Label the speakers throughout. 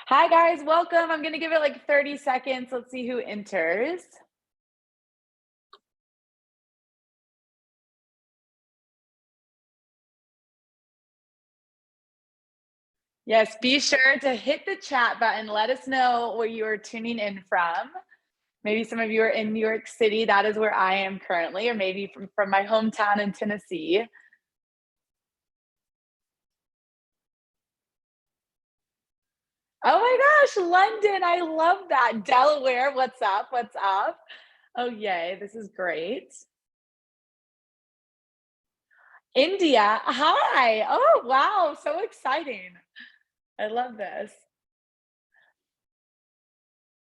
Speaker 1: Hi guys, welcome. I'm gonna give it like 30 seconds. Let's see who enters. Yes, be sure to hit the chat button. Let us know where you are tuning in from. Maybe some of you are in New York City. That is where I am currently, or maybe from my hometown in Tennessee. Oh my gosh, London. I love that. Delaware, what's up? What's up? Oh, yay. This is great. India, hi. Oh, wow. So exciting. I love this.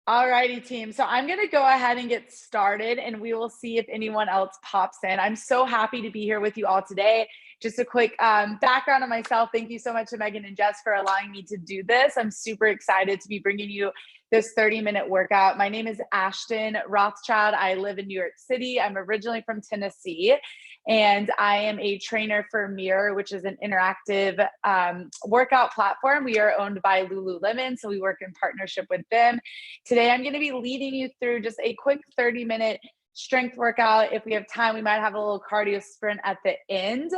Speaker 1: All righty, team. So I'm going to go ahead and get started, and we will see if anyone else pops in. I'm so happy to be here with you all today. Just a quick background on myself. Thank you so much to Megan and Jess for allowing me to do this. I'm super excited to be bringing you this 30-minute workout. My name is Ashtain Rothchild. I live in New York City. I'm originally from Tennessee, and I am a trainer for Mirror, which is an interactive workout platform. We are owned by Lululemon, so we work in partnership with them. Today, I'm going to be leading you through just a quick 30-minute strength workout. If we have time, we might have a little cardio sprint at the end.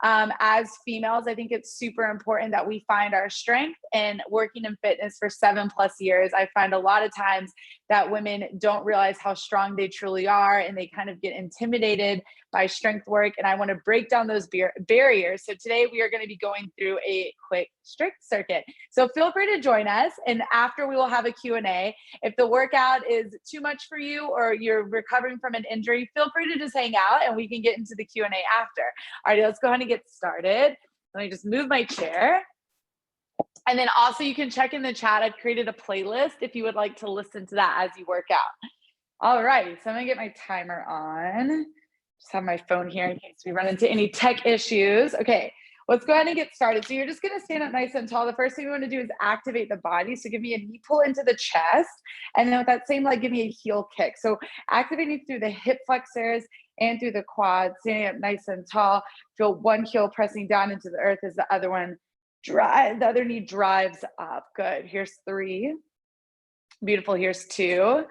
Speaker 1: As females, I think it's super important that we find our strength, and working in fitness for 7+ years, I find a lot of times that women don't realize how strong they truly are, and they kind of get intimidated by strength work. And I want to break down those barriers. So today we are going to be going through a quick strength circuit. So feel free to join us. And after, we will have a Q&A. If the workout is too much for you, or you're recovering from an injury, feel free to just hang out and we can get into the Q&A after. All right, let's go ahead and get started. Let me just move my chair. And then also, you can check in the chat. I've created a playlist if you would like to listen to that as you work out. All right, so I'm gonna get my timer on. Just have my phone here in case we run into any tech issues. Okay, let's go ahead and get started. So you're just gonna stand up nice and tall. The first thing we wanna do is activate the body. So give me a knee pull into the chest. And then with that same leg, give me a heel kick. So activating through the hip flexors and through the quads, standing up nice and tall. Feel one heel pressing down into the earth as the other one the other knee drives up. Good. Here's 3. Beautiful. Here's 2.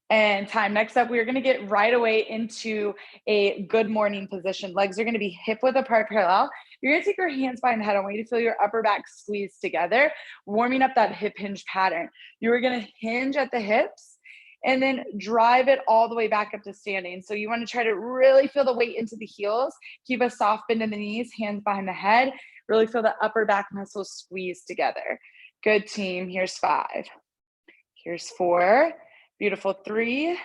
Speaker 1: And time. Next up, we're going to get right away into a good morning position. Legs are going to be hip width apart, parallel. You're going to take your hands behind the head. I want you to feel your upper back squeeze together, warming up that hip hinge pattern. You are going to hinge at the hips and then drive it all the way back up to standing. So you want to try to really feel the weight into the heels. Keep a soft bend in the knees, hands behind the head. Really feel the upper back muscles squeeze together. Good, team. Here's 5. Here's 4. Beautiful. 3.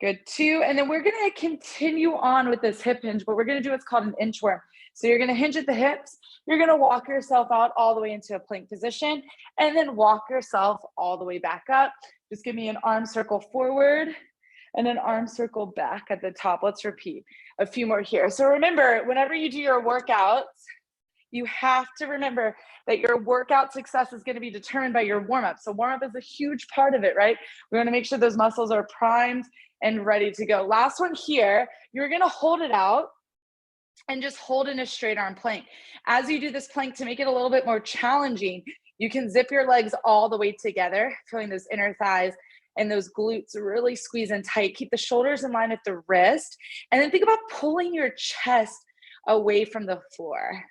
Speaker 1: Good. 2. And then we're going to continue on with this hip hinge, but we're going to do what's called an inchworm. So you're going to hinge at the hips. You're going to walk yourself out all the way into a plank position, and then walk yourself all the way back up. Just give me an arm circle forward and an arm circle back at the top. Let's repeat a few more here. So remember, whenever you do your workouts, you have to remember that your workout success is going to be determined by your warm-up. So warm-up is a huge part of it, right? We want to make sure those muscles are primed and ready to go. Last one here, you're going to hold it out and just hold in a straight arm plank. As you do this plank, to make it a little bit more challenging, you can zip your legs all the way together, feeling those inner thighs and those glutes really squeeze in tight. Keep the shoulders in line at the wrist. And then think about pulling your chest away from the floor,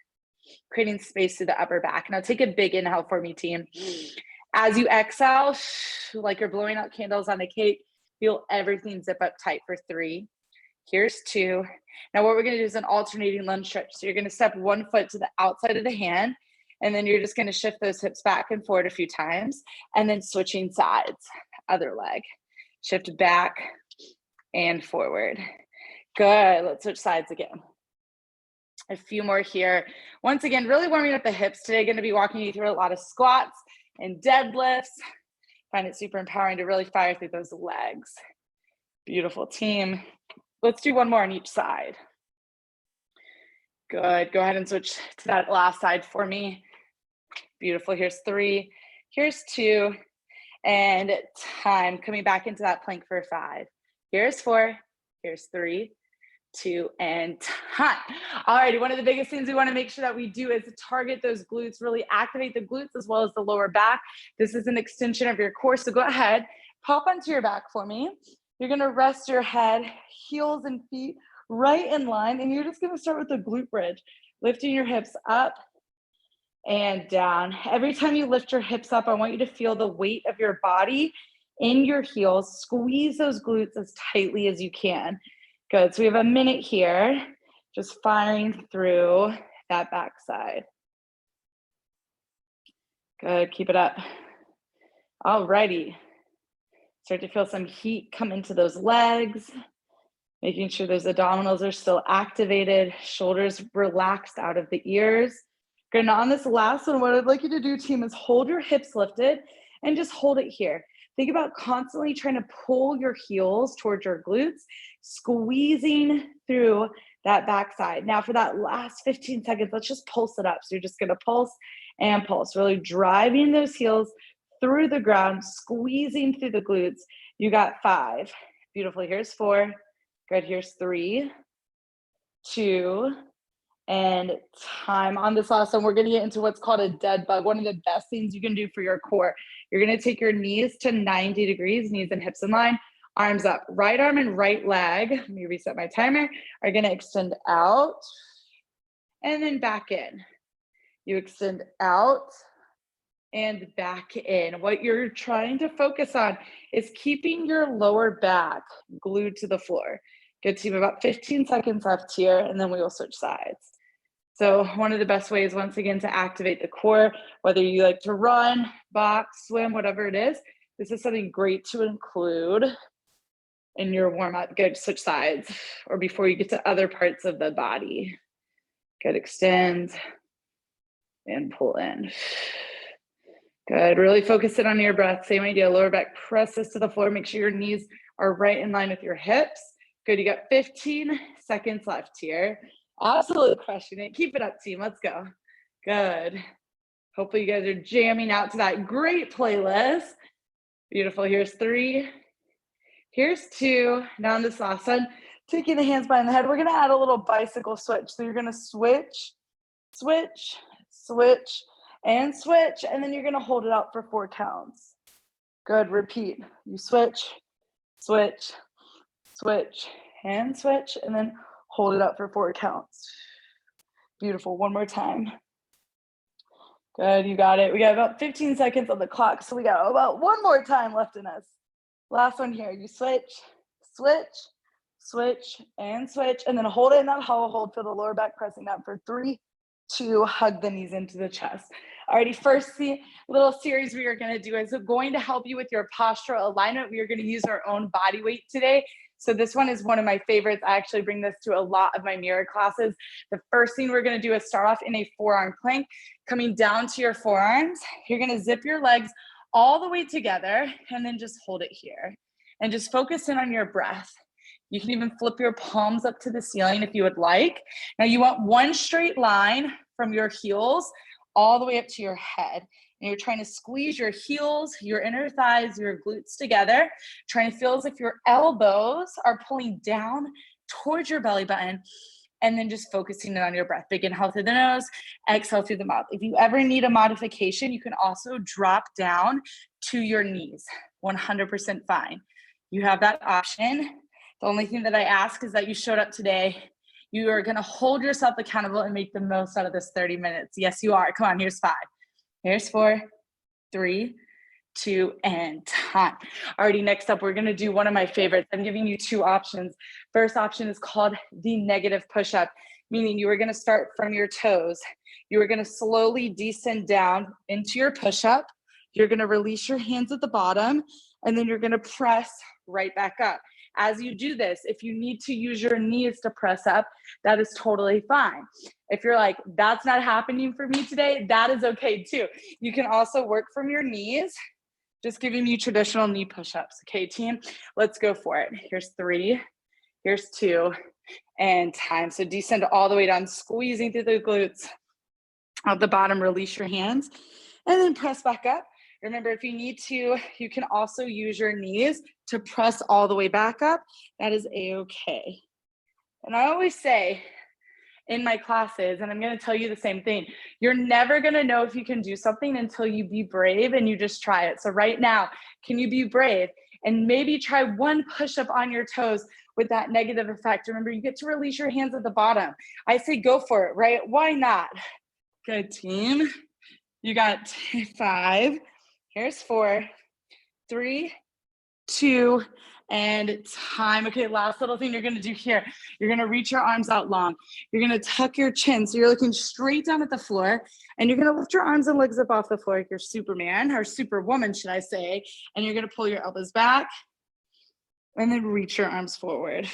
Speaker 1: creating space through the upper back. Now take a big inhale for me, team. As you exhale, like you're blowing out candles on a cake, feel everything zip up tight for 3. Here's 2. Now what we're going to do is an alternating lunge stretch. So you're going to step one foot to the outside of the hand, and then you're just going to shift those hips back and forward a few times, and then switching sides. Other leg. Shift back and forward. Good. Let's switch sides again. A few more here. Once again, really warming up the hips. Today, going to be walking you through a lot of squats and deadlifts. Find it super empowering to really fire through those legs. Beautiful, team. Let's do one more on each side. Good. Go ahead and switch to that last side for me. Beautiful. Here's 3. Here's 2. And time. Coming back into that plank for 5. Here's 4. Here's 3. 2, and time. Alrighty, one of the biggest things we want to make sure that we do is target those glutes, really activate the glutes as well as the lower back. This is an extension of your core, so go ahead, pop onto your back for me. You're going to rest your head, heels and feet right in line, and you're just going to start with the glute bridge, lifting your hips up and down. Every time you lift your hips up, I want you to feel the weight of your body in your heels. Squeeze those glutes as tightly as you can. Good. So we have a minute here, just firing through that backside. Good. Keep it up. Alrighty. Start to feel some heat come into those legs, making sure those abdominals are still activated, shoulders relaxed out of the ears. Good. Now on this last one, what I'd like you to do, team, is hold your hips lifted and just hold it here. Think about constantly trying to pull your heels towards your glutes, squeezing through that backside. Now for that last 15 seconds, let's just pulse it up. So you're just going to pulse and pulse, really driving those heels through the ground, squeezing through the glutes. You got 5. Beautiful. Here's 4. Good. Here's 3, 2, and time. On this last one, we're going to get into what's called a dead bug. One of the best things you can do for your core. You're going to take your knees to 90 degrees, knees and hips in line, arms up. Right arm and right leg, let me reset my timer, are going to extend out and then back in. You extend out and back in. What you're trying to focus on is keeping your lower back glued to the floor. Good team, about 15 seconds left here, and then we will switch sides. So one of the best ways, once again, to activate the core, whether you like to run, box, swim, whatever it is, this is something great to include in your warm-up. Good, switch sides, or before you get to other parts of the body. Good, extend and pull in. Good, really focus in on your breath. Same idea, lower back presses to the floor. Make sure your knees are right in line with your hips. Good, you got 15 seconds left here. Absolutely crushing it. Keep it up, team. Let's go. Good. Hopefully you guys are jamming out to that great playlist. Beautiful. Here's 3. Here's 2. Now on this last one, taking the hands behind the head, we're going to add a little bicycle switch. So you're going to switch, switch, switch, and switch. And then you're going to hold it out for 4 counts. Good. Repeat. You switch, switch, switch, and switch, and then hold it up for 4 counts. Beautiful. One more time. Good. You got it. We got about 15 seconds on the clock, so we got about one more time left in us. Last one here. You switch, switch, switch, and switch, and then hold it in that hollow hold. Feel the lower back pressing down for 3, 2, hug the knees into the chest. Alrighty, first little series we are going to do is going to help you with your postural alignment. We are going to use our own body weight today. So this one is one of my favorites. I actually bring this to a lot of my mirror classes. The first thing we're going to do is start off in a forearm plank, coming down to your forearms. You're going to zip your legs all the way together and then just hold it here and just focus in on your breath. You can even flip your palms up to the ceiling if you would like. Now you want one straight line from your heels all the way up to your head. And you're trying to squeeze your heels, your inner thighs, your glutes together, trying to feel as if your elbows are pulling down towards your belly button, and then just focusing in on your breath. Big inhale through the nose, exhale through the mouth. If you ever need a modification, you can also drop down to your knees. 100% fine. You have that option. The only thing that I ask is that you showed up today. You are going to hold yourself accountable and make the most out of this 30 minutes. Yes, you are. Come on, here's 5. Here's 4, 3, 2, and time. Alrighty, next up, we're going to do one of my favorites. I'm giving you 2 options. First option is called the negative push-up, meaning you are going to start from your toes. You are going to slowly descend down into your push-up. You're going to release your hands at the bottom, and then you're going to press right back up. As you do this, if you need to use your knees to press up, that is totally fine. If you're like, that's not happening for me today, that is okay too. You can also work from your knees, just giving you traditional knee push-ups. Okay, team, let's go for it. Here's 3, here's 2, and time. So descend all the way down, squeezing through the glutes. At the bottom, release your hands, and then press back up. Remember, if you need to, you can also use your knees to press all the way back up. That is a-okay. And I always say in my classes, and I'm going to tell you the same thing, you're never going to know if you can do something until you be brave and you just try it. So right now, can you be brave and maybe try one push-up on your toes with that negative effect? Remember, you get to release your hands at the bottom. I say go for it, right? Why not? Good, team. You got 5. Here's 4, 3, 2, and time. Okay, last little thing you're gonna do here. You're gonna reach your arms out long. You're gonna tuck your chin. So you're looking straight down at the floor, and you're gonna lift your arms and legs up off the floor like you're Superman, or Superwoman, should I say. And you're gonna pull your elbows back, and then reach your arms forward.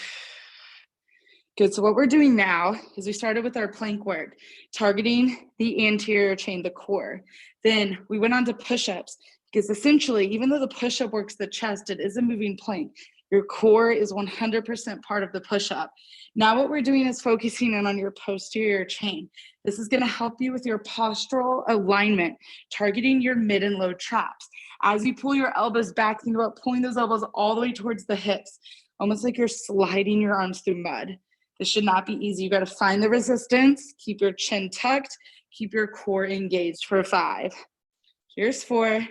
Speaker 1: Good, so what we're doing now is we started with our plank work, targeting the anterior chain, the core. Then we went on to push-ups, because essentially, even though the push-up works the chest, it is a moving plank. Your core is 100% part of the push-up. Now what we're doing is focusing in on your posterior chain. This is gonna help you with your postural alignment, targeting your mid and low traps. As you pull your elbows back, think about pulling those elbows all the way towards the hips, almost like you're sliding your arms through mud. This should not be easy. You gotta find the resistance, keep your chin tucked, keep your core engaged for 5. Here's 4.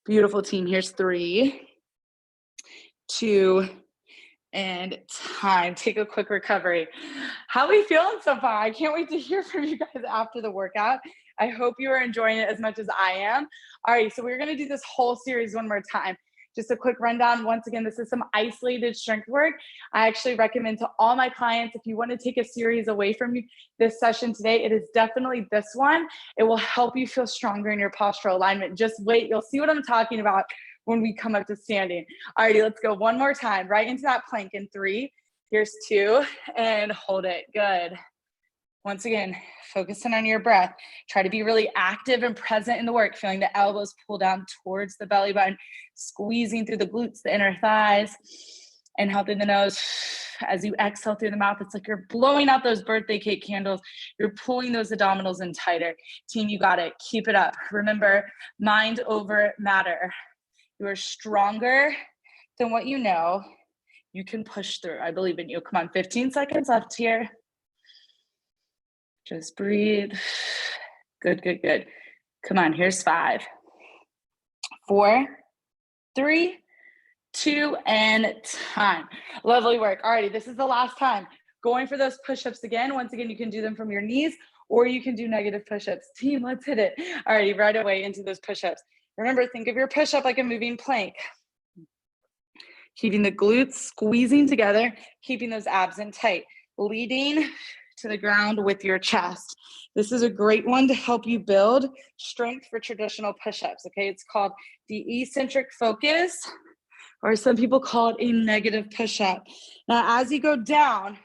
Speaker 1: Beautiful, team. Here's 3, 2, and time. Take a quick recovery. How are we feeling so far? I can't wait to hear from you guys after the workout. I hope you are enjoying it as much as I am. All right, so we're gonna do this whole series one more time. Just a quick rundown. Once again, this is some isolated strength work. I actually recommend to all my clients, if you want to take a series away from this session today, it is definitely this one. It will help you feel stronger in your postural alignment. Just wait, you'll see what I'm talking about when we come up to standing. All righty, let's go one more time, right into that plank in 3. Here's 2, and hold it, good. Once again, focusing on your breath. Try to be really active and present in the work, feeling the elbows pull down towards the belly button, squeezing through the glutes, the inner thighs. Inhale through the nose. As you exhale through the mouth, it's like you're blowing out those birthday cake candles. You're pulling those abdominals in tighter. Team, you got it. Keep it up. Remember, mind over matter. You are stronger than what you know. You can push through. I believe in you. Come on, 15 seconds left here. Just breathe. Good, good, good. Come on, here's 5, 4, 3, 2, and time. Lovely work. Alrighty, this is the last time. Going for those push-ups again. Once again, you can do them from your knees, or you can do negative push-ups. Team, let's hit it. Alrighty, right away into those push-ups. Remember, think of your push-up like a moving plank. Keeping the glutes squeezing together, keeping those abs in tight. Leading to the ground with your chest. This is a great one to help you build strength for traditional push-ups, okay? It's called the eccentric focus, or some people call it a negative push-up. Now, as you go down,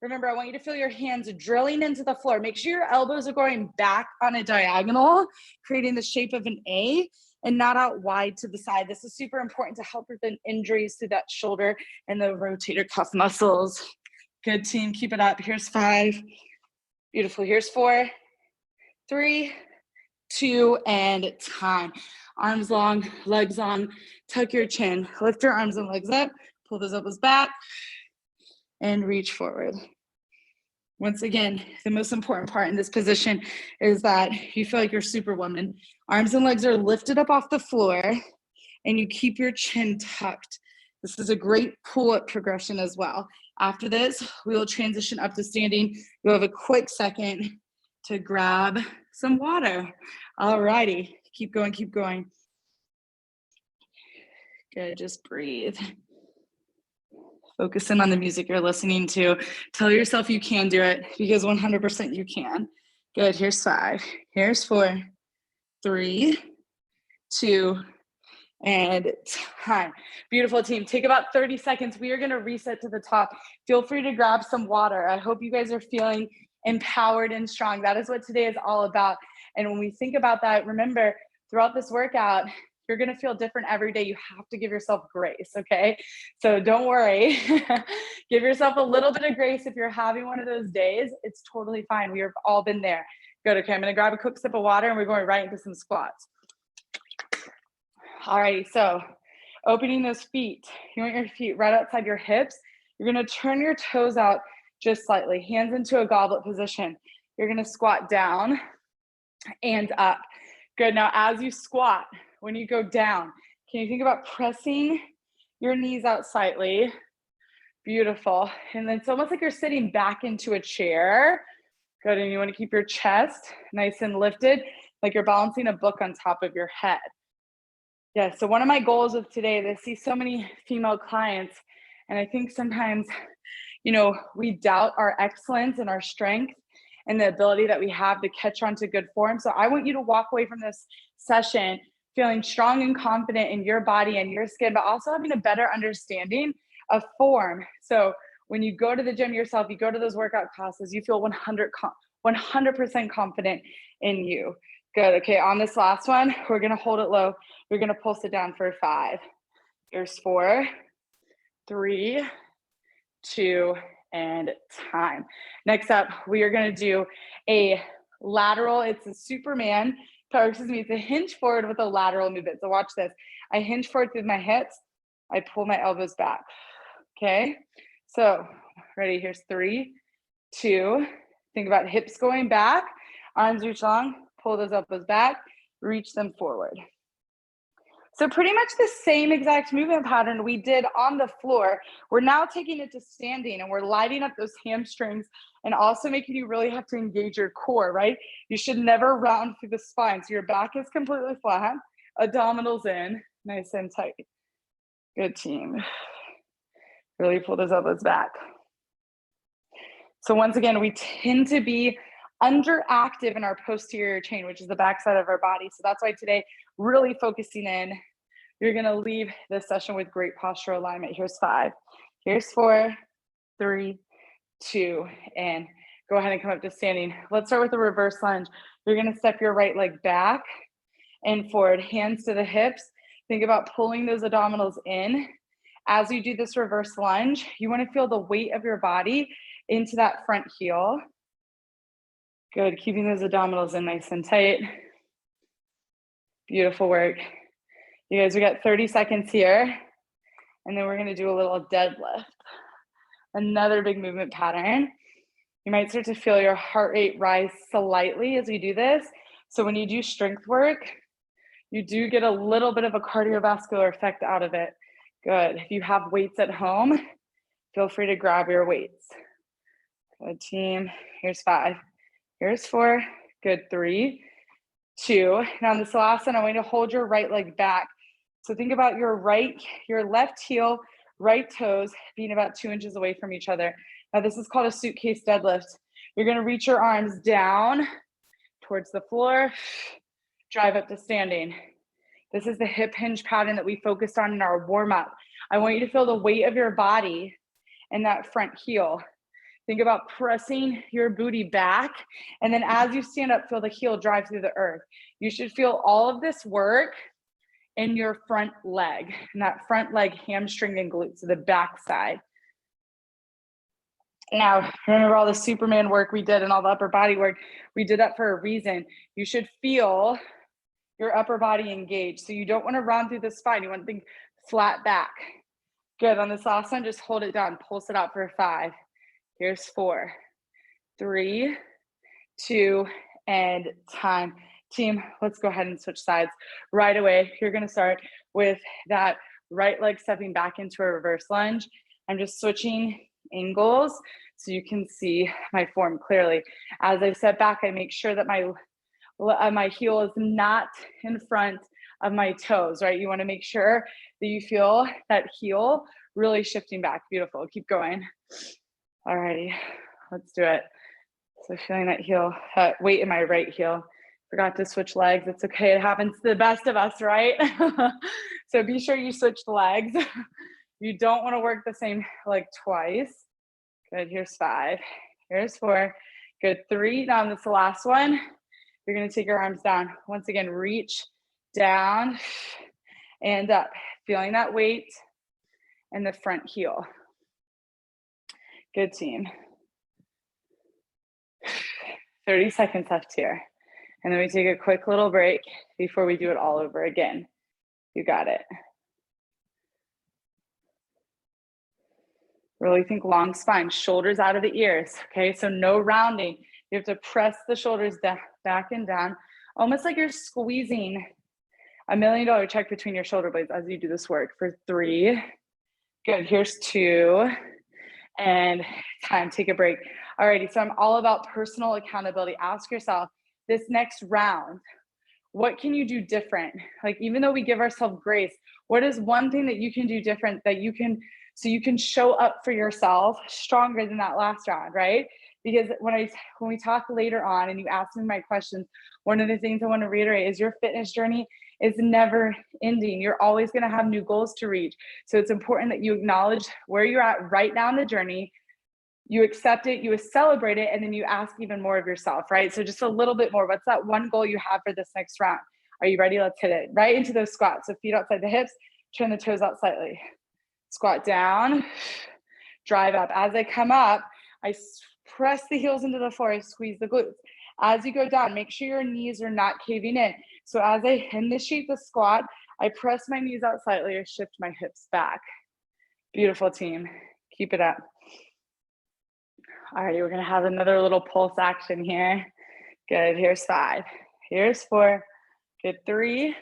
Speaker 1: remember, I want you to feel your hands drilling into the floor. Make sure your elbows are going back on a diagonal, creating the shape of an A, and not out wide to the side. This is super important to help prevent injuries to that shoulder and the rotator cuff muscles. Good, team, keep it up. Here's 5. Beautiful. Here's 4, 3, 2, and time. Arms long, legs on, tuck your chin. Lift your arms and legs up, pull those elbows back, and reach forward. Once again, the most important part in this position is that you feel like you're Superwoman. Arms and legs are lifted up off the floor, and you keep your chin tucked. This is a great pull-up progression as well. After this, we will transition up to standing. You'll have a quick second to grab some water. All righty, keep going, keep going. Good, just breathe. Focus in on the music you're listening to. Tell yourself you can do it, because 100% you can. Good, here's 5. Here's 4, 3, 2, and time. Beautiful, team. Take about 30 seconds. We are going to reset to the top. Feel free to grab some water. I hope you guys are feeling empowered and strong. That is what today is all about. And when we think about that, remember, throughout this workout, you're going to feel different every day. You have to give yourself grace, okay? So don't worry. Give yourself a little bit of grace if you're having one of those days. It's totally fine. We have all been there. Good, okay, I'm going to grab a quick sip of water, and we're going right into some squats. All right, so opening those feet. You want your feet right outside your hips. You're gonna turn your toes out just slightly. Hands into a goblet position. You're gonna squat down and up. Good, now as you squat, when you go down, can you think about pressing your knees out slightly? Beautiful. And then it's almost like you're sitting back into a chair. Good, and you wanna keep your chest nice and lifted, like you're balancing a book on top of your head. Yeah, so one of my goals of today is I see so many female clients, and I think sometimes, we doubt our excellence and our strength and the ability that we have to catch on to good form. So I want you to walk away from this session feeling strong and confident in your body and your skin, but also having a better understanding of form. So when you go to the gym yourself, you go to those workout classes, you feel 100% confident in you. Good. Okay, on this last one, we're gonna hold it low. You're gonna pulse it down for 5. Here's 4, 3, 2, and time. Next up, we are gonna do a lateral. It's a Superman, or excuse me, it's a hinge forward with a lateral movement. So watch this. I hinge forward through my hips. I pull my elbows back. Okay, so ready? Here's 3, 2. Think about hips going back, arms reach long, pull those elbows back, reach them forward. So pretty much the same exact movement pattern we did on the floor. We're now taking it to standing, and we're lighting up those hamstrings and also making you really have to engage your core, right? You should never round through the spine. So your back is completely flat, abdominals in, nice and tight. Good, team. Really pull those elbows back. So once again, we tend to be underactive in our posterior chain, which is the backside of our body. So that's why today, really focusing in, you're gonna leave this session with great postural alignment. Here's 5, here's 4, 3, 2, and go ahead and come up to standing. Let's start with the reverse lunge. You're gonna step your right leg back and forward, hands to the hips. Think about pulling those abdominals in. As you do this reverse lunge, you wanna feel the weight of your body into that front heel. Good, keeping those abdominals in nice and tight. Beautiful work. You guys, we got 30 seconds here, and then we're gonna do a little deadlift. Another big movement pattern. You might start to feel your heart rate rise slightly as we do this. So when you do strength work, you do get a little bit of a cardiovascular effect out of it. Good, if you have weights at home, feel free to grab your weights. Good, team. Here's 5, here's 4, good, 3, 2. Now this last one, I want you to hold your right leg back. So think about your left heel, right toes being about 2 inches away from each other. Now this is called a suitcase deadlift. You're gonna reach your arms down towards the floor, drive up to standing. This is the hip hinge pattern that we focused on in our warm up. I want you to feel the weight of your body in that front heel. Think about pressing your booty back. And then as you stand up, feel the heel drive through the earth. You should feel all of this work in your front leg, and that front leg hamstring and glutes, so the back side. Now, remember all the Superman work we did and all the upper body work, we did that for a reason. You should feel your upper body engaged. So you don't want to round through the spine. You want to think flat back. Good, on this last one, just hold it down, pulse it out for 5. Here's 4, 3, 2, and time. Team, let's go ahead and switch sides. Right away, you're gonna start with that right leg stepping back into a reverse lunge. I'm just switching angles so you can see my form clearly. As I step back, I make sure that my heel is not in front of my toes, right? You wanna make sure that you feel that heel really shifting back. Beautiful, keep going. Alrighty, let's do it. So feeling that heel, weight in my right heel. Forgot to switch legs. It's okay, it happens to the best of us, right? So be sure you switch the legs. You don't wanna work the same leg twice. Good, here's 5, here's 4, good, 3. Now this is the last one. You're gonna take your arms down. Once again, reach down and up. Feeling that weight in the front heel. Good, team. 30 seconds left here. And then we take a quick little break before we do it all over again. You got it. Really think long spine, shoulders out of the ears, okay? So no rounding. You have to press the shoulders back and down, almost like you're squeezing $1 million check between your shoulder blades as you do this work for 3. Good, here's 2, and time, take a break. Alrighty, so I'm all about personal accountability. Ask yourself, this next round, what can you do different? Like, even though we give ourselves grace, what is one thing that you can do different that you can, so you can show up for yourself stronger than that last round, right? Because when we talk later on and you ask me my questions, one of the things I want to reiterate is your fitness journey is never ending. You're always going to have new goals to reach. So it's important that you acknowledge where you're at right now in the journey, you accept it, you celebrate it, and then you ask even more of yourself, right? So just a little bit more. What's that one goal you have for this next round? Are you ready? Let's hit it. Right into those squats. So feet outside the hips, turn the toes out slightly. Squat down, drive up. As I come up, I press the heels into the floor, I squeeze the glutes. As you go down, make sure your knees are not caving in. So as I initiate the squat, I press my knees out slightly or shift my hips back. Beautiful, team. Keep it up. All right, we're gonna have another little pulse action here. Good, here's 5. Here's 4. Good, 3,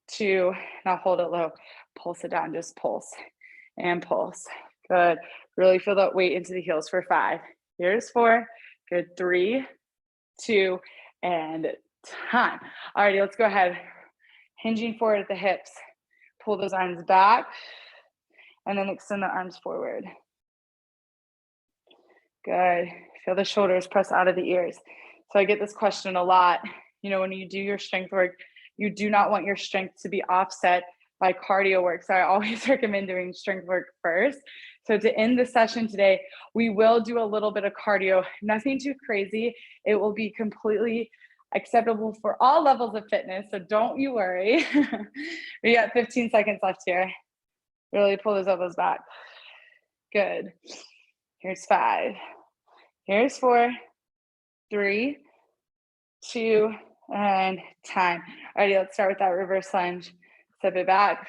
Speaker 1: 2, now hold it low. Pulse it down, just pulse and pulse. Good, really feel that weight into the heels for 5. Here's 4. Good, 3, 2, and time. All righty, let's go ahead. Hinging forward at the hips. Pull those arms back and then extend the arms forward. Good. Feel the shoulders press out of the ears. So I get this question a lot. You know, when you do your strength work, you do not want your strength to be offset by cardio work. So I always recommend doing strength work first. So to end the session today, we will do a little bit of cardio, nothing too crazy. It will be completely acceptable for all levels of fitness. So don't you worry. We got 15 seconds left here. Really pull those elbows back. Good. Here's 5. Here's 4, 3, 2, and time. Alrighty, let's start with that reverse lunge. Step it back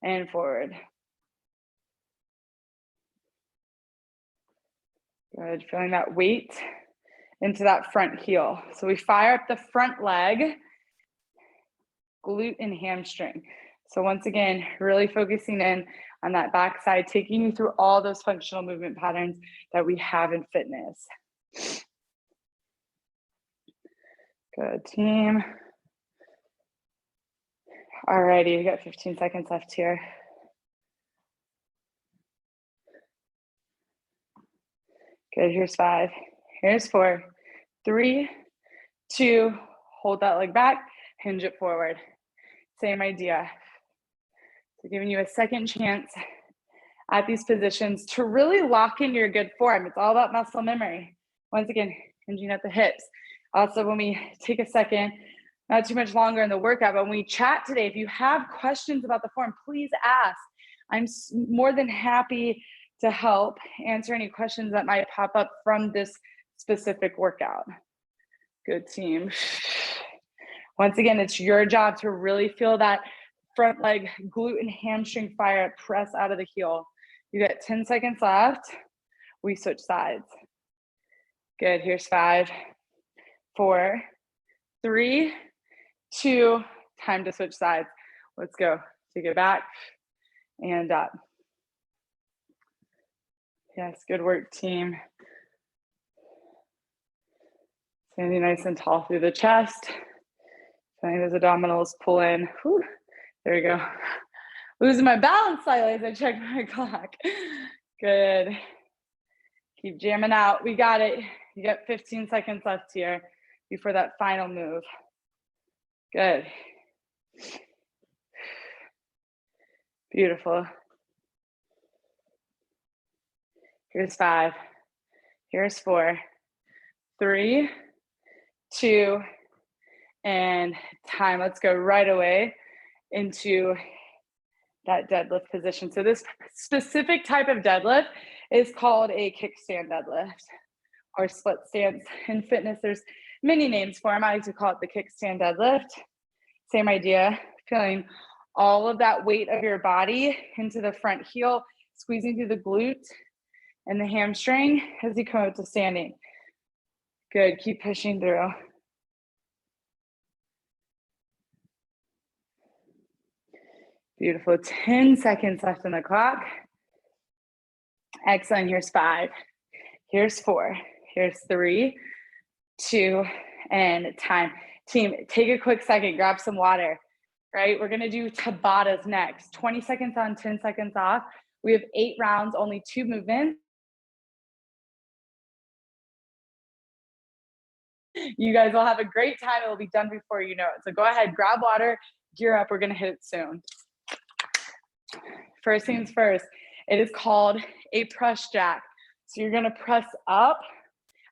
Speaker 1: and forward. Good, feeling that weight into that front heel. So we fire up the front leg, glute and hamstring. So once again, really focusing in on that back side, taking you through all those functional movement patterns that we have in fitness. Good, team. All righty, we got 15 seconds left here. Good, here's 5. Here's 4, 3, 2, hold that leg back, hinge it forward. Same idea. So giving you a second chance at these positions to really lock in your good form. It's all about muscle memory. Once again, hinging at the hips. Also, when we take a second, not too much longer in the workout, but when we chat today, if you have questions about the form, please ask. I'm more than happy to help answer any questions that might pop up from this specific workout. Good, team. Once again, it's your job to really feel that front leg glute and hamstring fire, press out of the heel. You got 10 seconds left. We switch sides. Good, here's 5, 4, 3, 2, time to switch sides. Let's go. Take it back and up. Yes, good work, team. Standing nice and tall through the chest. Feeling those abdominals pull in. Whew. There we go. Losing my balance slightly as I check my clock. Good. Keep jamming out. We got it. You got 15 seconds left here before that final move. Good. Beautiful. Here's 5. Here's 4, 3, 2, and time. Let's go right away into that deadlift position. So this specific type of deadlift is called a kickstand deadlift or split stance. In fitness, there's many names for them. I like to call it the kickstand deadlift. Same idea, feeling all of that weight of your body into the front heel, squeezing through the glute and the hamstring as you come out to standing. Good, keep pushing through. Beautiful, 10 seconds left on the clock. Excellent, here's 5, here's 4, here's 3, 2, and time. Team, take a quick second, grab some water, right? We're gonna do Tabatas next. 20 seconds on, 10 seconds off. We have 8 rounds, only 2 movements. You guys will have a great time. It'll be done before you know it. So go ahead, grab water, gear up. We're gonna hit it soon. First things first, it is called a press jack. So you're gonna press up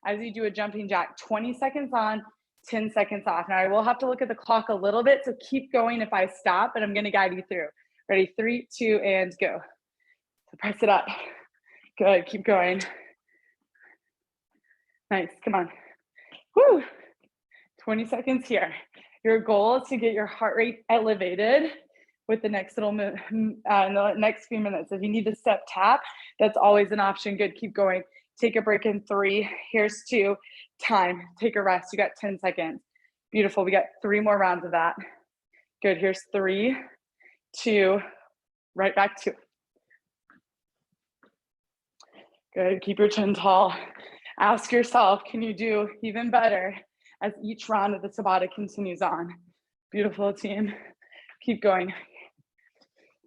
Speaker 1: as you do a jumping jack, 20 seconds on, 10 seconds off. Now I will have to look at the clock a little bit, so keep going if I stop, but I'm gonna guide you through. Ready, 3, 2, and go. So press it up. Good, keep going. Nice, come on. Woo, 20 seconds here. Your goal is to get your heart rate elevated with the next little in the next few minutes. If you need to step tap, that's always an option. Good, keep going. Take a break in 3, here's 2, time. Take a rest, you got 10 seconds. Beautiful, we got 3 more rounds of that. Good, here's 3, 2, right back to it. Good, keep your chin tall. Ask yourself, can you do even better as each round of the Tabata continues on? Beautiful, team. Keep going.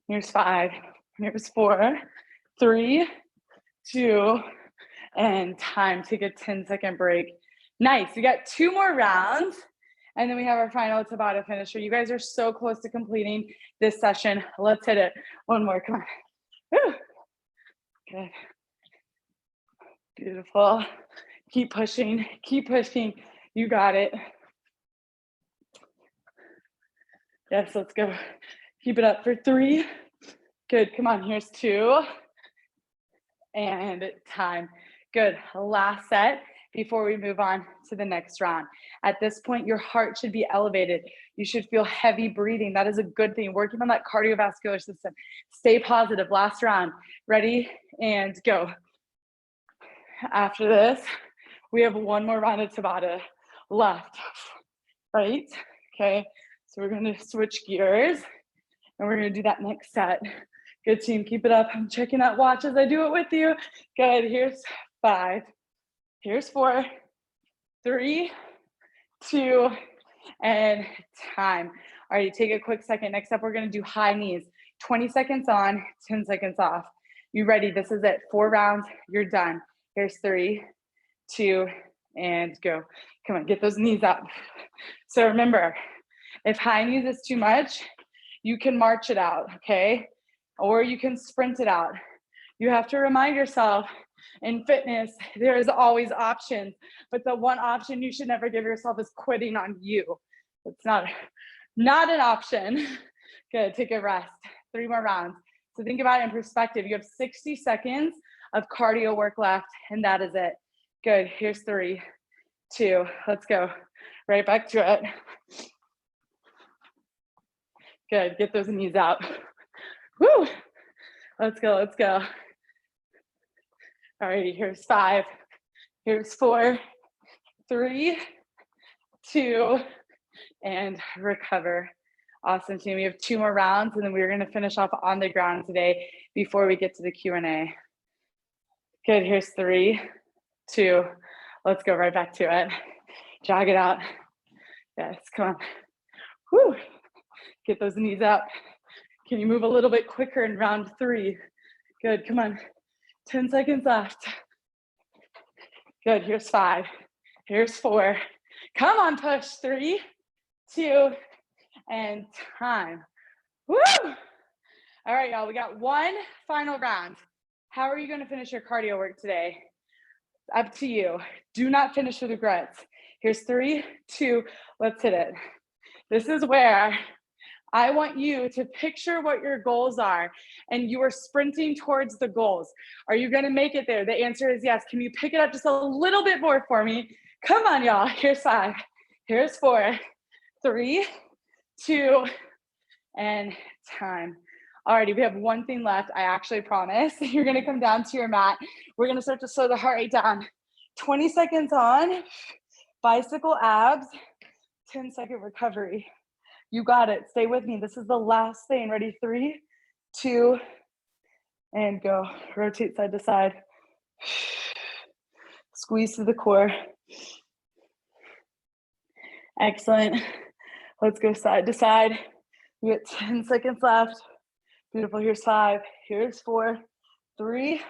Speaker 1: Here's 5, here's 4, 3, 2, and time. Take a 10-second break. Nice, we got 2 more rounds, and then we have our final Tabata finisher. You guys are so close to completing this session. Let's hit it. One more, come on. Woo. Good. Beautiful. Keep pushing, keep pushing. You got it. Yes, let's go. Keep it up for 3. Good, come on, here's 2. And time. Good, last set before we move on to the next round. At this point, your heart should be elevated. You should feel heavy breathing. That is a good thing. Working on that cardiovascular system. Stay positive, last round. Ready, and go. After this, we have 1 more round of Tabata left, right? Okay, so we're gonna switch gears and we're gonna do that next set. Good, team, keep it up. I'm checking that watch as I do it with you. Good, here's 5, here's 4, 3, 2, and time. All right, take a quick second. Next up, we're gonna do high knees. 20 seconds on, 10 seconds off. You ready? This is it, 4 rounds, you're done. Here's 3, 2, and go. Come on, get those knees up. So remember, if high knees is too much, you can march it out, okay? Or you can sprint it out. You have to remind yourself, in fitness, there is always options, but the one option you should never give yourself is quitting on you. It's not an option. Good, take a rest. 3 more rounds. So think about it in perspective. You have 60 seconds of cardio work left, and that is it. Good, here's 3, 2, let's go. Right back to it. Good, get those knees out. Woo, let's go, let's go. All right, here's 5, here's 4, 3, 2, and recover. Awesome, team. We have 2 more rounds, and then we're gonna finish off on the ground today before we get to the Q&A. Good, here's 3, 2, let's go right back to it. Jog it out. Yes, come on. Woo, get those knees up. Can you move a little bit quicker in round 3? Good, come on. 10 seconds left. Good, here's 5, here's 4. Come on, push, 3, 2, and time. Woo! All right, y'all, we got 1 final round. How are you gonna finish your cardio work today? Up to you. Do not finish with regrets. Here's 3, 2, let's hit it. This is where I want you to picture what your goals are, and you are sprinting towards the goals. Are you gonna make it there? The answer is yes. Can you pick it up just a little bit more for me? Come on, y'all. Here's 5, here's 4, 3, 2, and time. Alrighty, we have one thing left. I actually promise. You're gonna come down to your mat. We're gonna start to slow the heart rate down. 20 seconds on, bicycle abs, 10-second recovery. You got it. Stay with me. This is the last thing. Ready? 3, 2, and go. Rotate side to side. Squeeze through the core. Excellent. Let's go side to side. We got 10 seconds left. Beautiful. Here's 5. Here's 4, 3,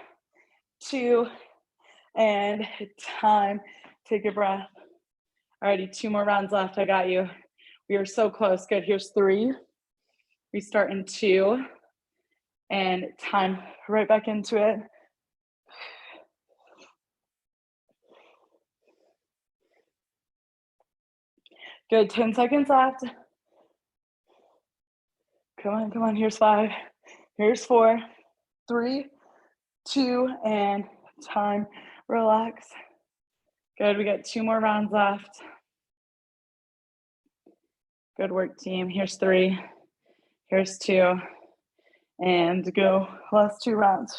Speaker 1: 2, and time. Take a breath. Alrighty, 2 more rounds left. I got you. We are so close. Good. Here's 3. We start in 2, and time. Right back into it. Good. 10 seconds left. Come on, come on. Here's 5. Here's 4, 3, 2, and time. Relax. Good. We got 2 more rounds left. Good work, team. Here's 3. Here's 2. And go. Last 2 rounds.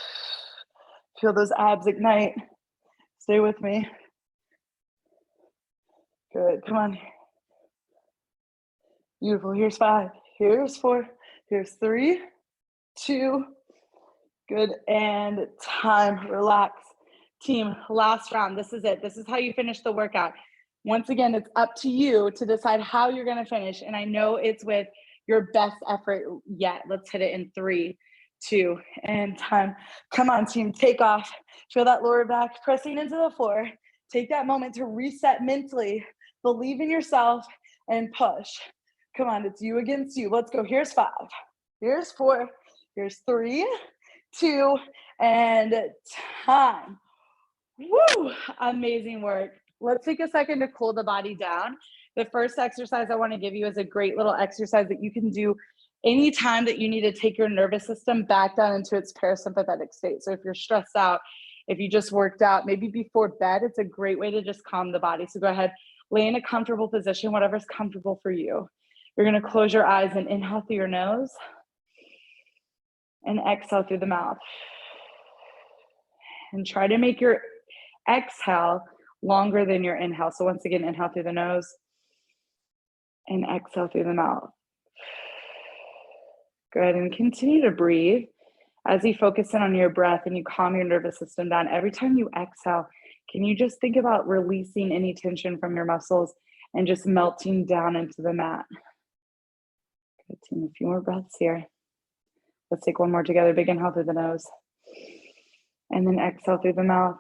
Speaker 1: Feel those abs ignite. Stay with me. Good. Come on. Beautiful. Here's 5. Here's 4. Here's 3, 2. Good. And time. Relax. Team, last round. This is it. This is how you finish the workout. Once again, it's up to you to decide how you're going to finish. And I know it's with your best effort yet. Let's hit it in 3, 2, and time. Come on, team. Take off. Feel that lower back pressing into the floor. Take that moment to reset mentally. Believe in yourself and push. Come on, it's you against you. Let's go. Here's 5. Here's 4. Here's 3, 2, and time. Woo! Amazing work. Let's take a second to cool the body down. The first exercise I want to give you is a great little exercise that you can do anytime that you need to take your nervous system back down into its parasympathetic state. So if you're stressed out, if you just worked out, maybe before bed, it's a great way to just calm the body. So go ahead, lay in a comfortable position, whatever's comfortable for you. You're going to close your eyes and inhale through your nose and exhale through the mouth. And try to make your exhale longer than your inhale. So once again, inhale through the nose and exhale through the mouth. Good. And continue to breathe as you focus in on your breath and you calm your nervous system down. Every time you exhale, can you just think about releasing any tension from your muscles and just melting down into the mat? Good, team. A few more breaths here. Let's take one more together. Big inhale through the nose and then exhale through the mouth.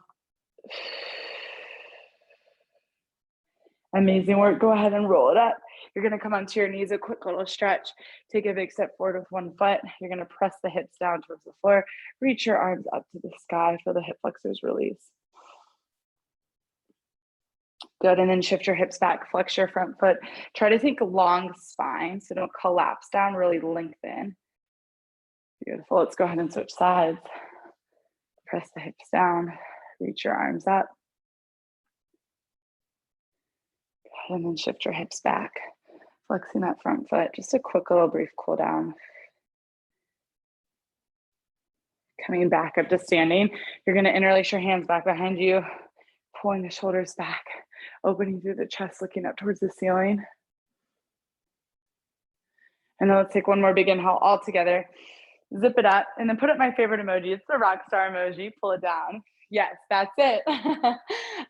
Speaker 1: Amazing work. Go ahead and roll it up. You're going to come onto your knees, a quick little stretch. Take a big step forward with one foot. You're going to press the hips down towards the floor. Reach your arms up to the sky. Feel the hip flexors release. Good. And then shift your hips back. Flex your front foot. Try to think long spine, so don't collapse down. Really lengthen. Beautiful. Let's go ahead and switch sides. Press the hips down. Reach your arms up. And then shift your hips back, flexing that front foot. Just a quick little brief cool down. Coming back up to standing. You're going to interlace your hands back behind you, pulling the shoulders back, opening through the chest, looking up towards the ceiling. And then let's take one more big inhale all together. Zip it up, and then put up my favorite emoji. It's the rock star emoji. Pull it down. Yes, that's it.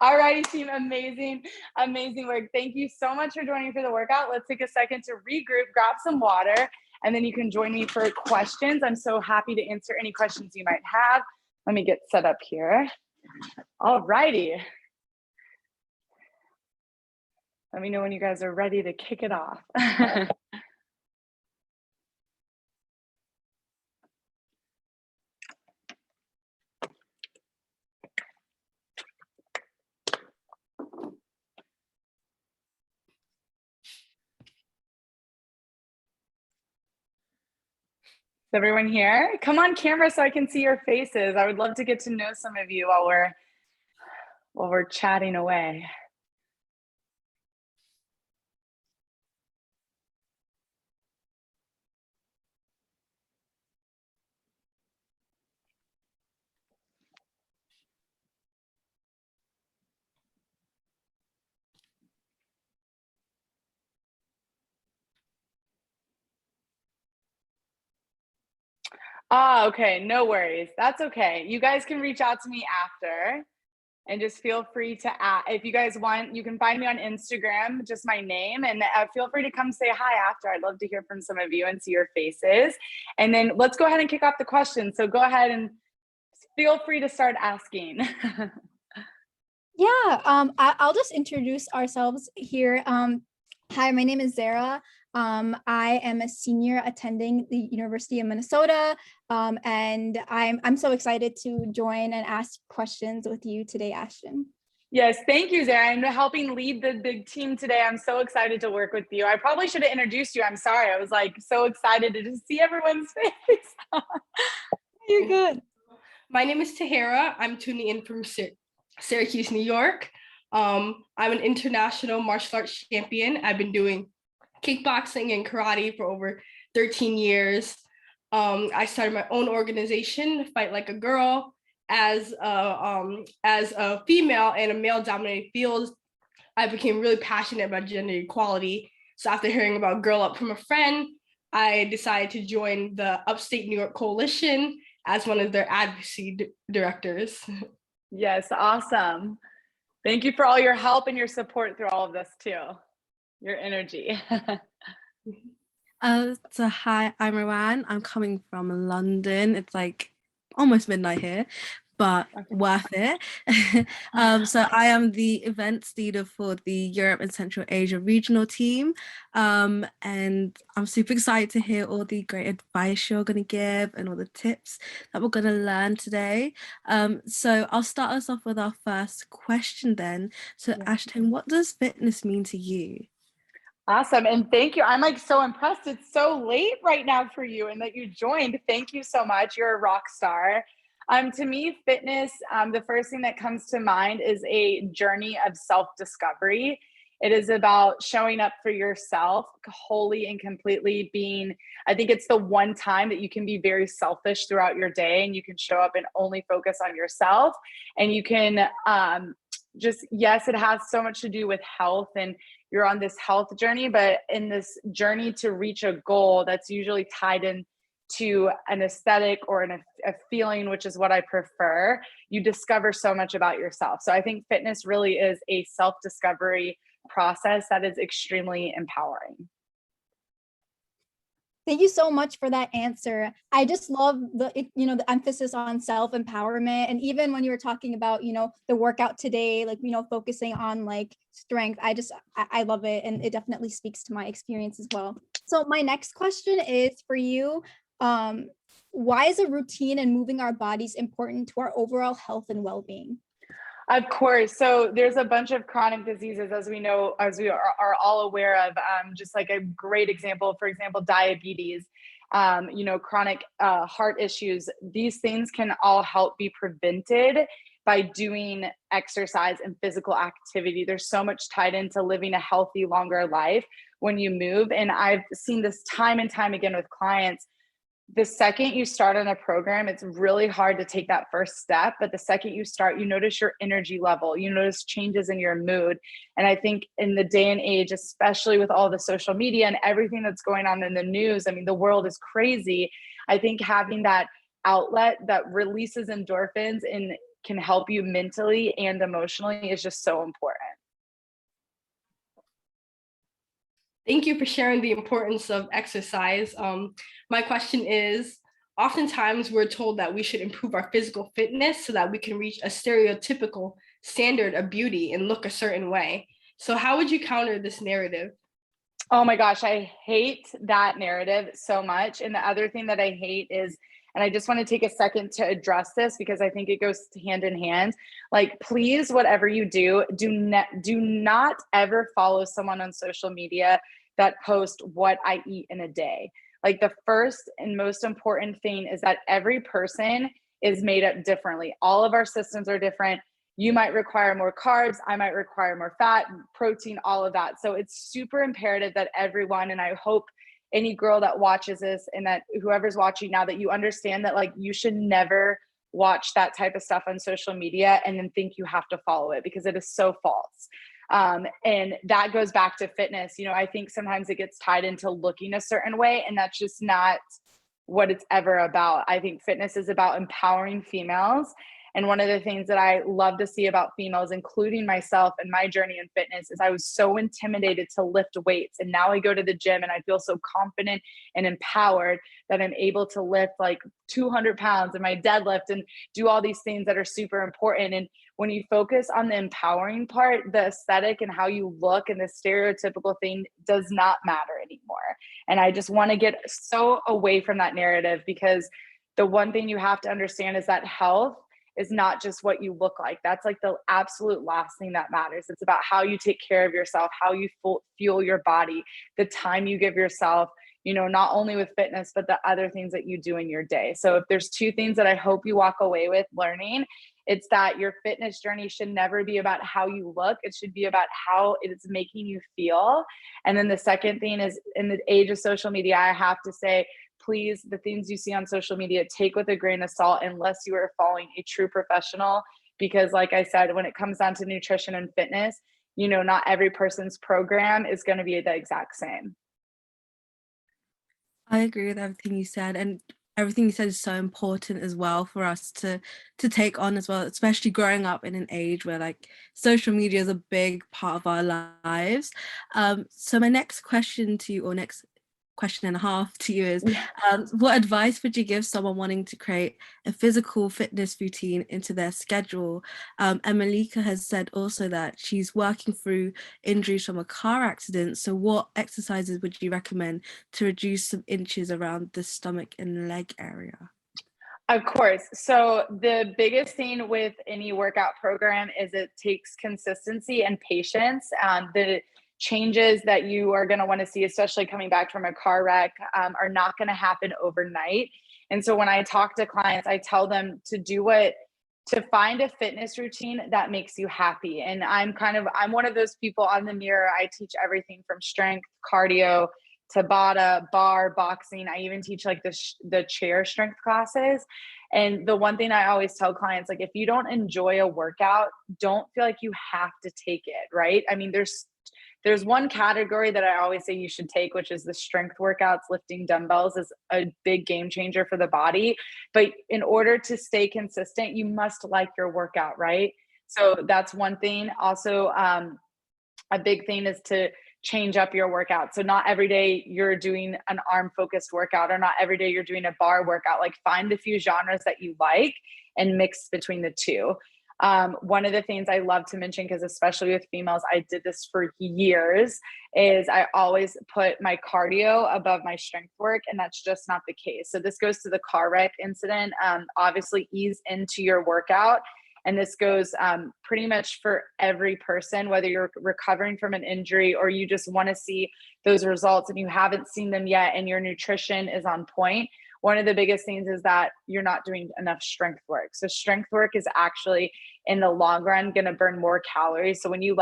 Speaker 1: All righty, team. Amazing, amazing work. Thank you so much for joining for the workout. Let's take a second to regroup, grab some water, and then you can join me for questions. I'm so happy to answer any questions you might have. Let me get set up here. All righty. Let me know when you guys are ready to kick it off. Is everyone here? Come on camera so I can see your faces. I would love to get to know some of you while we're chatting away. Ah, okay, no worries. That's okay. You guys can reach out to me after and just feel free to if you guys want, you can find me on Instagram, just my name, and feel free to come say hi after. I'd love to hear from some of you and see your faces. And then let's go ahead and kick off the questions. So go ahead and feel free to start asking.
Speaker 2: Yeah, I'll just introduce ourselves here. Hi, my name is Zehra. I am a senior attending the University of Minnesota, and I'm so excited to join and ask questions with you today, Ashtain.
Speaker 1: Yes, thank you, Zehra. I'm helping lead the big team today. I'm so excited to work with you. I probably should have introduced you. I'm sorry. I was like so excited to just see everyone's face.
Speaker 2: You're good.
Speaker 3: My name is Tahirah. I'm tuning in from Syracuse, New York. I'm an international martial arts champion. I've been doing kickboxing and karate for over 13 years. I started my own organization, Fight Like a Girl, as a female in a male-dominated field. I became really passionate about gender equality. So after hearing about Girl Up from a friend, I decided to join the Upstate New York Coalition as one of their advocacy directors.
Speaker 1: Yes, awesome. Thank you for all your help and your support through all of this too. Your energy.
Speaker 4: So hi, I'm Roann. I'm coming from London. It's like almost midnight here, but worth it. So I am the events leader for the Europe and Central Asia regional team. And I'm super excited to hear all the great advice you're going to give and all the tips that we're going to learn today. So I'll start us off with our first question then. So Ashtain, what does fitness mean to you?
Speaker 1: Awesome. And thank you. I'm like so impressed. It's so late right now for you and that you joined. Thank you so much. You're a rock star. To me, fitness, the first thing that comes to mind is a journey of self-discovery. It is about showing up for yourself wholly and completely I think it's the one time that you can be very selfish throughout your day and you can show up and only focus on yourself. And you can yes, it has so much to do with health and you're on this health journey, but in this journey to reach a goal that's usually tied in to an aesthetic or a feeling, which is what I prefer, you discover so much about yourself. So I think fitness really is a self-discovery process that is extremely empowering.
Speaker 2: Thank you so much for that answer. I just love the emphasis on self-empowerment. And even when you were talking about, the workout today, like, focusing on like strength, I love it. And it definitely speaks to my experience as well. So my next question is for you. Why is a routine and moving our bodies important to our overall health and well-being?
Speaker 1: Of course. So there's a bunch of chronic diseases, as we know, as we are all aware of, just like a great example, for example, diabetes, chronic heart issues. These things can all help be prevented by doing exercise and physical activity. There's so much tied into living a healthy, longer life when you move. And I've seen this time and time again with clients. The second you start on a program, it's really hard to take that first step. But the second you start, you notice your energy level, you notice changes in your mood. And I think in the day and age, especially with all the social media and everything that's going on in the news, I mean, the world is crazy. I think having that outlet that releases endorphins and can help you mentally and emotionally is just so important.
Speaker 3: Thank you for sharing the importance of exercise. My question is, oftentimes we're told that we should improve our physical fitness so that we can reach a stereotypical standard of beauty and look a certain way. So how would you counter this narrative?
Speaker 1: Oh my gosh, I hate that narrative so much. And the other thing that I hate is, and I just want to take a second to address this because I think it goes hand in hand. Like, please, whatever you do not ever follow someone on social media that posts what I eat in a day. Like, the first and most important thing is that every person is made up differently. All of our systems are different. You might require more carbs. I might require more fat, protein, all of that. So it's super imperative that everyone, and I hope any girl that watches this and that whoever's watching now, that you understand that like you should never watch that type of stuff on social media and then think you have to follow it because it is so false. And that goes back to fitness. I think sometimes it gets tied into looking a certain way, and that's just not what it's ever about. I think fitness is about empowering females. And one of the things that I love to see about females, including myself and my journey in fitness, is I was so intimidated to lift weights. And now I go to the gym and I feel so confident and empowered that I'm able to lift like 200 pounds in my deadlift and do all these things that are super important. And when you focus on the empowering part, the aesthetic and how you look and the stereotypical thing does not matter anymore. And I just want to get so away from that narrative, because the one thing you have to understand is that health is not just what you look like. That's like the absolute last thing that matters. It's about how you take care of yourself, how you fuel your body, the time you give yourself, you know, not only with fitness, but the other things that you do in your day. So if there's two things that I hope you walk away with learning, it's that your fitness journey should never be about how you look. It should be about how it's making you feel. And then the second thing is, in the age of social media, I have to say, please, the things you see on social media, take with a grain of salt unless you are following a true professional. Because like I said, when it comes down to nutrition and fitness, you know, not every person's program is going to be the exact same.
Speaker 4: I agree with everything you said, and everything you said is so important as well for us to take on as well, especially growing up in an age where like social media is a big part of our lives. So my next question to you, or next question and a half to you, is what advice would you give someone wanting to create a physical fitness routine into their schedule? And Malika has said also that she's working through injuries from a car accident. So what exercises would you recommend to reduce some inches around the stomach and leg area?
Speaker 1: Of course. So the biggest thing with any workout program is it takes consistency and patience. The changes that you are going to want to see, especially coming back from a car wreck, are not going to happen overnight. And so when I talk to clients, I tell them to find a fitness routine that makes you happy. And I'm one of those people on the mirror. I teach everything from strength, cardio, Tabata, bar, boxing. I even teach like the chair strength classes. And the one thing I always tell clients, like, if you don't enjoy a workout, don't feel like you have to take it, right? I mean, there's one category that I always say you should take, which is the strength workouts. Lifting dumbbells is a big game changer for the body. But in order to stay consistent, you must like your workout, right? So that's one thing. Also, a big thing is to change up your workout. So not every day you're doing an arm focused workout, or not every day you're doing a bar workout. Like, find a few genres that you like and mix between the two. One of the things I love to mention, because especially with females, I did this for years, is I always put my cardio above my strength work, and that's just not the case. So this goes to the car wreck incident. Obviously ease into your workout. And this goes pretty much for every person, whether you're recovering from an injury or you just want to see those results and you haven't seen them yet and your nutrition is on point. One of the biggest things is that you're not doing enough strength work. So strength work is actually, in the long run, going to burn more calories. So when you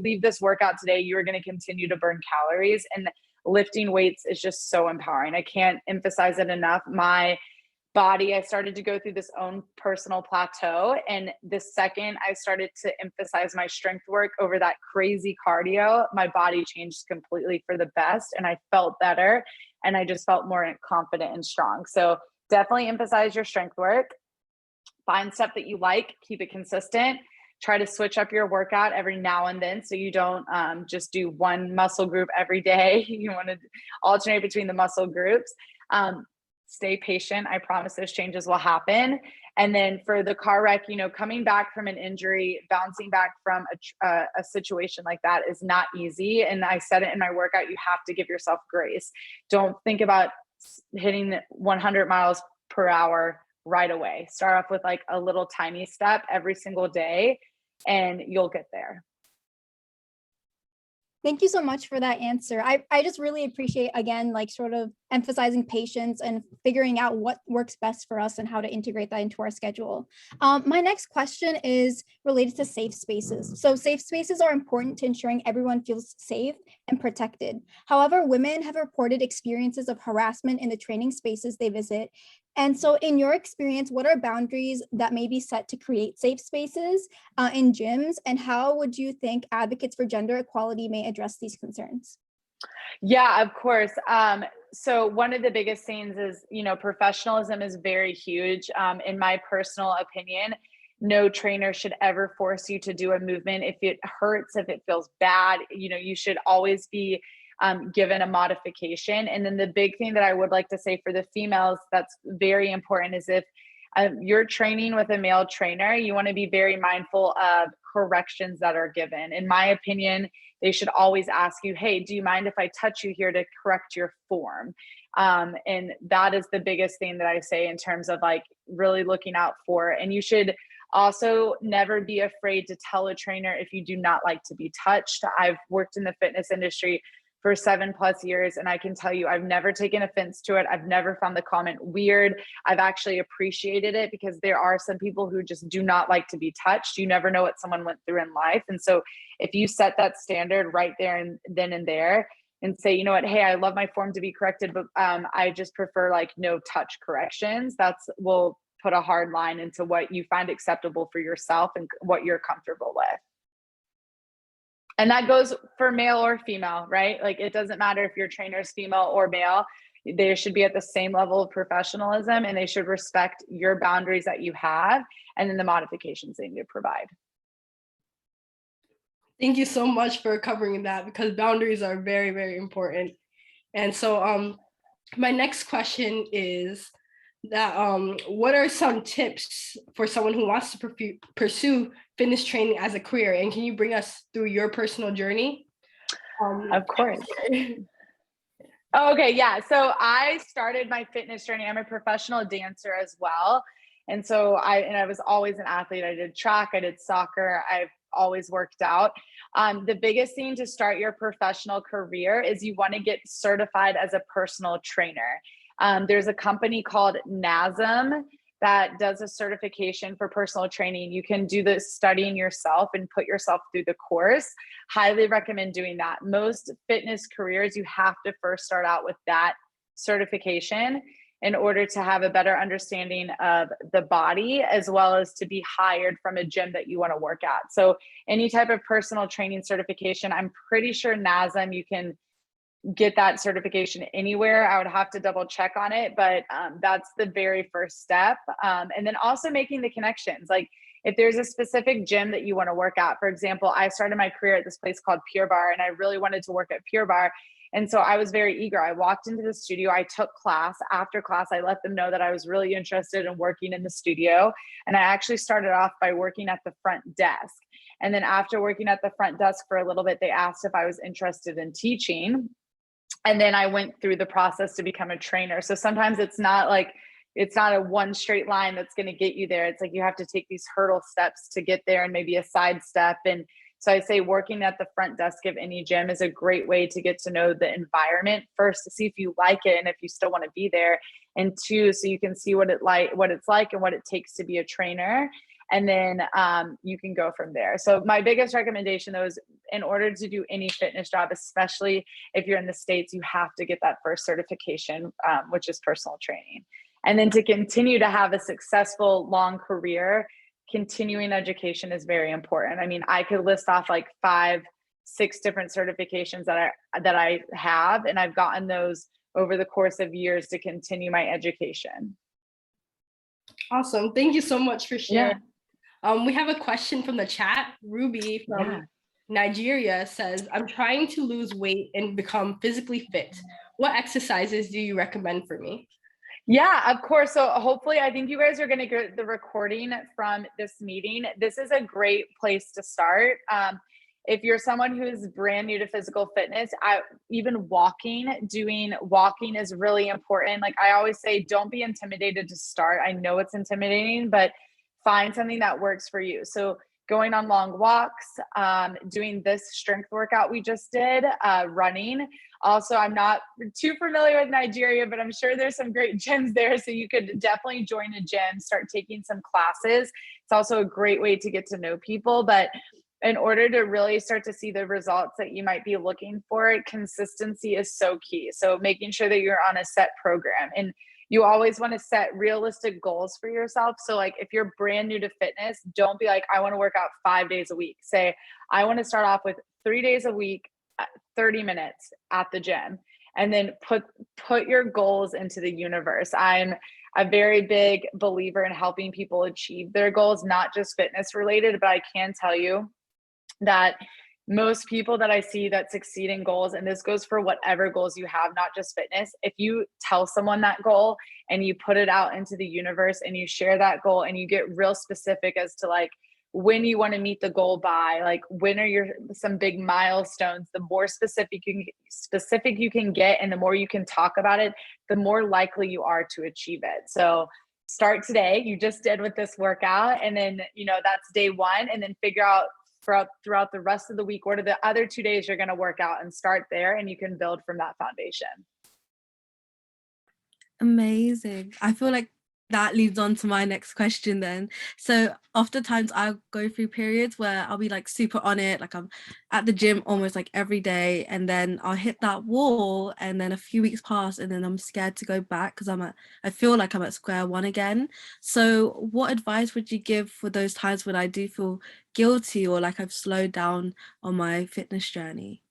Speaker 1: leave this workout today, you're going to continue to burn calories. And lifting weights is just so empowering. I can't emphasize it enough. My body, I started to go through this own personal plateau. And the second I started to emphasize my strength work over that crazy cardio, my body changed completely for the best. And I felt better. And I just felt more confident and strong. So definitely emphasize your strength work. Find stuff that you like, keep it consistent. Try to switch up your workout every now and then, so you don't just do one muscle group every day. You want to alternate between the muscle groups. Stay patient. I promise those changes will happen. And then for the car wreck, coming back from an injury, bouncing back from a situation like that is not easy. And I said it in my workout, you have to give yourself grace. Don't think about hitting 100 miles per hour right away. Start off with like a little tiny step every single day, and you'll get there.
Speaker 2: Thank you so much for that answer. I just really appreciate, again, like sort of emphasizing patience and figuring out what works best for us and how to integrate that into our schedule. My next question is related to safe spaces. So safe spaces are important to ensuring everyone feels safe and protected. However, women have reported experiences of harassment in the training spaces they visit. And so in your experience, what are boundaries that may be set to create safe spaces in gyms? And how would you think advocates for gender equality may address these concerns?
Speaker 1: Yeah, of course. So one of the biggest things is, professionalism is very huge. In my personal opinion, no trainer should ever force you to do a movement. If it hurts, if it feels bad, you should always be given a modification. And then the big thing that I would like to say for the females that's very important is if you're training with a male trainer, you want to be very mindful of corrections that are given. In my opinion, they should always ask you, hey, do you mind if I touch you here to correct your form? And that is the biggest thing that I say in terms of like really looking out for. And you should also never be afraid to tell a trainer if you do not like to be touched. I've worked in the fitness industry for 7+ years. And I can tell you, I've never taken offense to it. I've never found the comment weird. I've actually appreciated it because there are some people who just do not like to be touched. You never know what someone went through in life. And so if you set that standard right there and then and there and say, you know what, hey, I love my form to be corrected, but I just prefer like no touch corrections. Will put a hard line into what you find acceptable for yourself and what you're comfortable with. And that goes for male or female, right? Like it doesn't matter if your trainer is female or male, they should be at the same level of professionalism and they should respect your boundaries that you have and then the modifications they need to provide.
Speaker 3: Thank you so much for covering that because boundaries are very, very important. And so my next question is that what are some tips for someone who wants to pursue fitness training as a career? And can you bring us through your personal journey?
Speaker 1: Of course. Okay, yeah. So I started my fitness journey. I'm a professional dancer as well. And so I was always an athlete. I did track, I did soccer, I've always worked out. The biggest thing to start your professional career is you want to get certified as a personal trainer. There's a company called NASM that does a certification for personal training. You can do the studying yourself and put yourself through the course. Highly recommend doing that. Most fitness careers, you have to first start out with that certification in order to have a better understanding of the body, as well as to be hired from a gym that you want to work at. So any type of personal training certification, I'm pretty sure NASM, you can get that certification anywhere. I would have to double check on it, but that's the very first step. And then also making the connections. Like if there's a specific gym that you want to work at, for example, I started my career at this place called Pure Barre and I really wanted to work at Pure Barre. And so I was very eager. I walked into the studio, I took class. After class, I let them know that I was really interested in working in the studio. And I actually started off by working at the front desk. And then after working at the front desk for a little bit, they asked if I was interested in teaching. And then I went through the process to become a trainer. So sometimes it's not a one straight line that's going to get you there. It's like you have to take these hurdle steps to get there and maybe a side step. And so I say working at the front desk of any gym is a great way to get to know the environment first, to see if you like it and if you still want to be there. And two, so you can see what it's like and what it takes to be a trainer. And then you can go from there. So my biggest recommendation though is in order to do any fitness job, especially if you're in the States, you have to get that first certification, which is personal training. And then to continue to have a successful long career, continuing education is very important. I mean, I could list off like 5-6 different certifications that I have, and I've gotten those over the course of years to continue my education.
Speaker 3: Awesome. Thank you so much for sharing.
Speaker 1: Yeah.
Speaker 3: We have a question from the chat. Ruby from Nigeria says, I'm trying to lose weight and become physically fit. What exercises do you recommend for me?
Speaker 1: Yeah, of course. So hopefully, I think you guys are going to get the recording from this meeting. This is a great place to start. If you're someone who is brand new to physical fitness, even walking is really important. Like I always say, don't be intimidated to start. I know it's intimidating, but find something that works for you. So going on long walks, doing this strength workout we just did, running. Also, I'm not too familiar with Nigeria, but I'm sure there's some great gyms there. So you could definitely join a gym, start taking some classes. It's also a great way to get to know people. But in order to really start to see the results that you might be looking for, consistency is so key. So making sure that you're on a set program, and you always want to set realistic goals for yourself. So like if you're brand new to fitness, don't be like, I want to work out 5 days a week. Say, I want to start off with 3 days a week, 30 minutes at the gym. and then put your goals into the universe. I'm a very big believer in helping people achieve their goals, not just fitness related, but I can tell you that most people that I see that succeed in goals, and this goes for whatever goals you have, not just fitness, if you tell someone that goal and you put it out into the universe and you share that goal and you get real specific as to like when you want to meet the goal by, like when are some big milestones, the more specific you can get and the more you can talk about it, the more likely you are to achieve it. So start today. You just did with this workout, and then that's day one, and then figure out throughout the rest of the week, what are the other 2 days you're going to work out, and start there, and you can build from that foundation.
Speaker 4: Amazing. I feel like that leads on to my next question then. So oftentimes I'll go through periods where I'll be like super on it, like I'm at the gym almost like every day, and then I'll hit that wall, and then a few weeks pass, and then I'm scared to go back because I feel like I'm at square one again. So what advice would you give for those times when I do feel guilty or like I've slowed down on my fitness journey?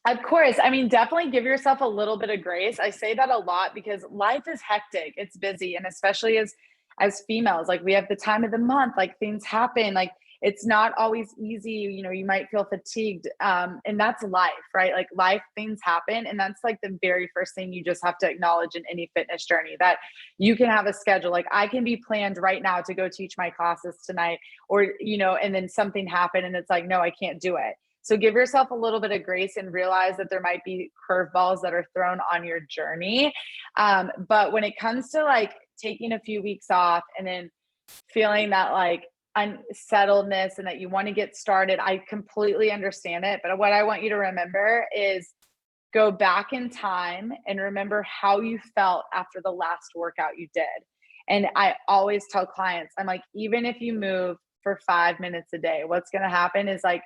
Speaker 1: Of course. I mean, definitely give yourself a little bit of grace. I say that a lot because life is hectic. It's busy. And especially as females, like we have the time of the month, like things happen, like it's not always easy. You might feel fatigued. And that's life, right? Like life, things happen. And that's like the very first thing you just have to acknowledge in any fitness journey, that you can have a schedule. Like I can be planned right now to go teach my classes tonight, or, and then something happened and it's like, no, I can't do it. So give yourself a little bit of grace and realize that there might be curveballs that are thrown on your journey. But when it comes to like taking a few weeks off and then feeling that like unsettledness and that you want to get started, I completely understand it. But what I want you to remember is go back in time and remember how you felt after the last workout you did. And I always tell clients, I'm like, even if you move for 5 minutes a day, what's going to happen is like,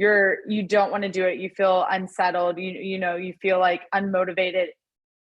Speaker 1: you don't want to do it. You feel unsettled. You feel like unmotivated.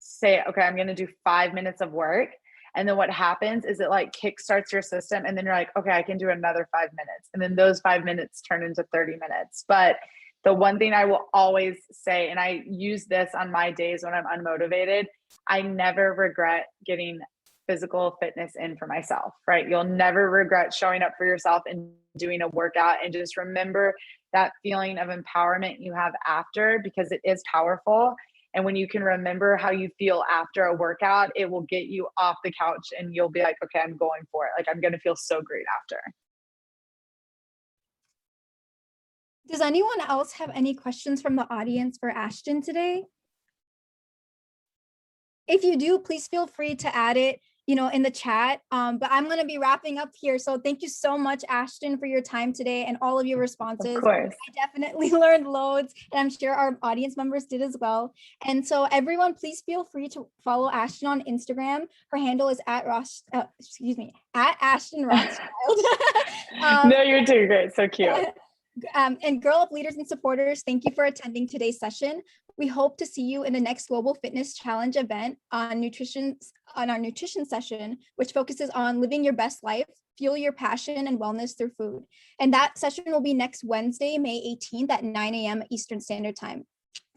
Speaker 1: Say, okay, I'm going to do 5 minutes of work. And then what happens is it like kickstarts your system. And then you're like, okay, I can do another 5 minutes. And then those 5 minutes turn into 30 minutes. But the one thing I will always say, and I use this on my days when I'm unmotivated, I never regret getting physical fitness in for myself, right? You'll never regret showing up for yourself and doing a workout. And just remember that feeling of empowerment you have after, because it is powerful. And when you can remember how you feel after a workout, it will get you off the couch and you'll be like, okay, I'm going for it. Like I'm going to feel so great after.
Speaker 2: Does anyone else have any questions from the audience for Ashtain today? If you do, please feel free to add it, in the chat. But I'm going to be wrapping up here. So thank you so much, Ashtain, for your time today and all of your responses.
Speaker 1: Of course.
Speaker 2: I definitely learned loads, and I'm sure our audience members did as well. And so everyone, please feel free to follow Ashtain on Instagram. Her handle is at Ashtain Rothchild.
Speaker 1: No, you're doing great. So cute.
Speaker 2: And Girl Up leaders and supporters, thank you for attending today's session. We hope to see you in the next Global Fitness Challenge event on our nutrition session, which focuses on living your best life, fuel your passion and wellness through food. And that session will be next Wednesday, May 18th at 9 a.m. Eastern Standard Time.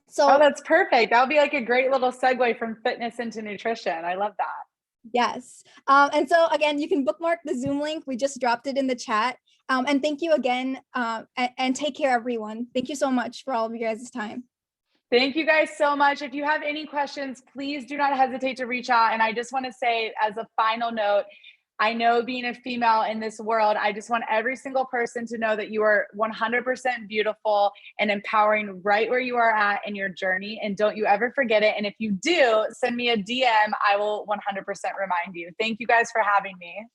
Speaker 2: So
Speaker 1: that's perfect. That'll be like a great little segue from fitness into nutrition. I love that.
Speaker 2: Yes. And so again, you can bookmark the Zoom link. We just dropped it in the chat. And thank you again, and take care, everyone. Thank you so much for all of you guys' time.
Speaker 1: Thank you guys so much. If you have any questions, please do not hesitate to reach out. And I just want to say as a final note, I know being a female in this world, I just want every single person to know that you are 100% beautiful and empowering right where you are at in your journey. And don't you ever forget it. And if you do, send me a DM. I will 100% remind you. Thank you guys for having me.